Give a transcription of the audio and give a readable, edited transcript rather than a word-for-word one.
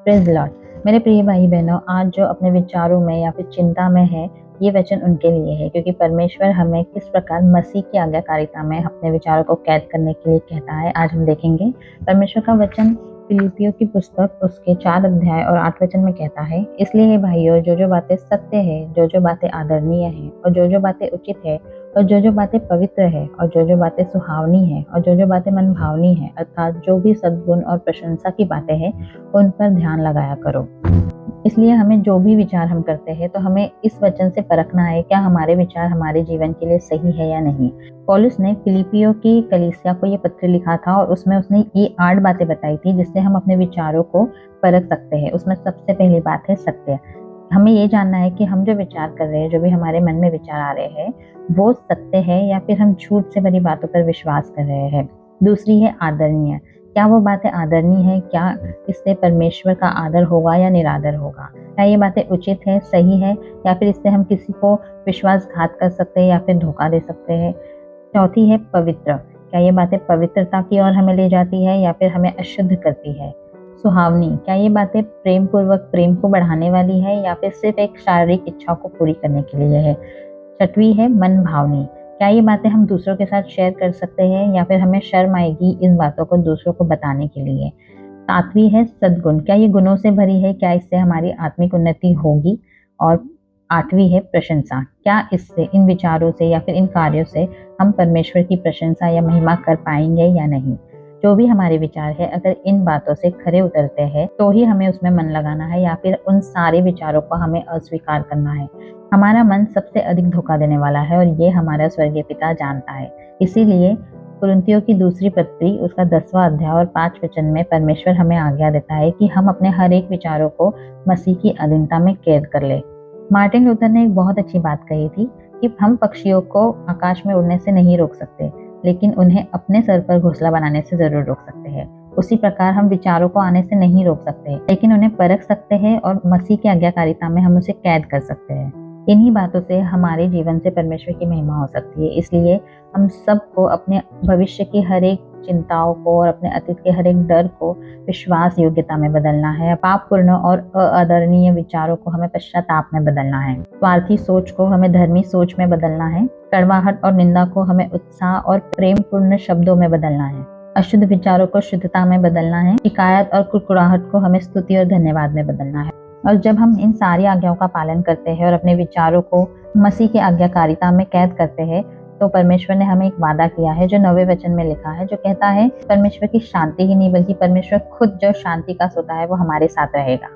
Praise Lord. मेरे प्रिय भाई-बहनों, आज जो अपने विचारों में या फिर चिंता में है, ये वचन उनके लिए है क्योंकि परमेश्वर हमें किस प्रकार मसीह की आज्ञाकारिता में अपने विचारों को कैद करने के लिए कहता है, आज हम देखेंगे। परमेश्वर का वचन फिलिप्पियों की पुस्तक उसके 4 अध्याय और 8 वचन में कहता है, इसलिए हे भाइयों, जो-जो बातें सत्य है, जो-जो बातें आदरणीय हैं और जो-जो बातें उचित है और जो-जो बातें पवित्र है और जो-जो बातें सुहावनी है और जो-जो बातें मनभावनी है, अर्थात जो भी सद्गुण और प्रशंसा की बातें हैं, उन पर ध्यान लगाया करो। इसलिए हमें जो भी विचार हम करते हैं तो हमें इस वचन से परखना है, क्या हमारे विचार हमारे जीवन के लिए सही है या नहीं। पौलुस ने फिलिपियों की कलीसिया को ये पत्र लिखा था और उसमें उसने ये 8 बातें बताई थी जिससे हम अपने विचारों को परख सकते हैं। उसमें सबसे पहली बात है सत्य। हमें ये जानना है कि हम जो विचार कर रहे हैं, जो भी हमारे मन में विचार आ रहे हैं, वो सत्य है या फिर हम झूठ से भरी बातों पर विश्वास कर रहे हैं। दूसरी है आदरणीय। क्या वो बातें आदरणीय है? क्या इससे परमेश्वर का आदर होगा या निरादर होगा? क्या ये बातें उचित है, सही है, या फिर इससे हम किसी को विश्वासघात कर सकते हैं या फिर धोखा दे सकते हैं? चौथी है पवित्र। क्या ये बातें पवित्रता की ओर हमें ले जाती है या फिर हमें अशुद्ध करती है? सुहावनी। क्या ये बातें प्रेम पूर्वक प्रेम को बढ़ाने वाली है या फिर सिर्फ एक शारीरिक इच्छा को पूरी करने के लिए है? छठवीं है मन भावनी। क्या ये बातें हम दूसरों के साथ शेयर कर सकते हैं या फिर हमें शर्म आएगी इन बातों को दूसरों को बताने के लिए? सातवीं है सद्गुण। क्या ये गुणों से भरी है? क्या इससे हमारी आत्मिक उन्नति होगी? और आठवीं है प्रशंसा। क्या इससे, इन विचारों से या फिर इन कार्यों से हम परमेश्वर की प्रशंसा या महिमा कर पाएंगे या नहीं? जो भी हमारे विचार है, अगर इन बातों से खरे उतरते हैं तो ही हमें उसमें मन लगाना है या फिर उन सारे विचारों को हमें अस्वीकार करना है। हमारा मन सबसे अधिक धोखा देने वाला है और ये हमारा स्वर्गीय पिता जानता है। इसीलिए कुरिन्थियों की दूसरी पत्री उसका 10वां अध्याय और 5 वचन में परमेश्वर हमें आज्ञा देता है कि हम अपने हर एक विचारों को मसीह की अधीनता में कैद कर ले। मार्टिन लूथर ने एक बहुत अच्छी बात कही थी कि हम पक्षियों को आकाश में उड़ने से नहीं रोक सकते, लेकिन उन्हें अपने सर पर घोंसला बनाने से जरूर रोक सकते हैं। उसी प्रकार हम विचारों को आने से नहीं रोक सकते, लेकिन उन्हें परख सकते हैं और मसीह की आज्ञाकारिता में हम उसे कैद कर सकते हैं। इन्हीं बातों से हमारे जीवन से परमेश्वर की महिमा हो सकती है। इसलिए हम सबको अपने भविष्य की हर एक चिंताओं को और अपने अतीत के हर एक डर को विश्वास योग्यता में बदलना है। पापपूर्ण और आदरणीय विचारों को हमें पश्चाताप में बदलना है। स्वार्थी सोच को हमें धर्मी सोच में बदलना है। कड़वाहट और निंदा को हमें उत्साह और प्रेमपूर्ण शब्दों में बदलना है। अशुद्ध विचारों को शुद्धता में बदलना है। शिकायत और कुड़कुड़ाहट को हमें स्तुति और धन्यवाद में बदलना है। और जब हम इन सारी आज्ञाओं का पालन करते हैं और अपने विचारों को मसीह की आज्ञाकारिता में कैद करते हैं, तो परमेश्वर ने हमें एक वादा किया है जो 9वें वचन में लिखा है, जो कहता है परमेश्वर की शांति ही नहीं बल्कि परमेश्वर खुद जो शांति का सोता है वो हमारे साथ रहेगा।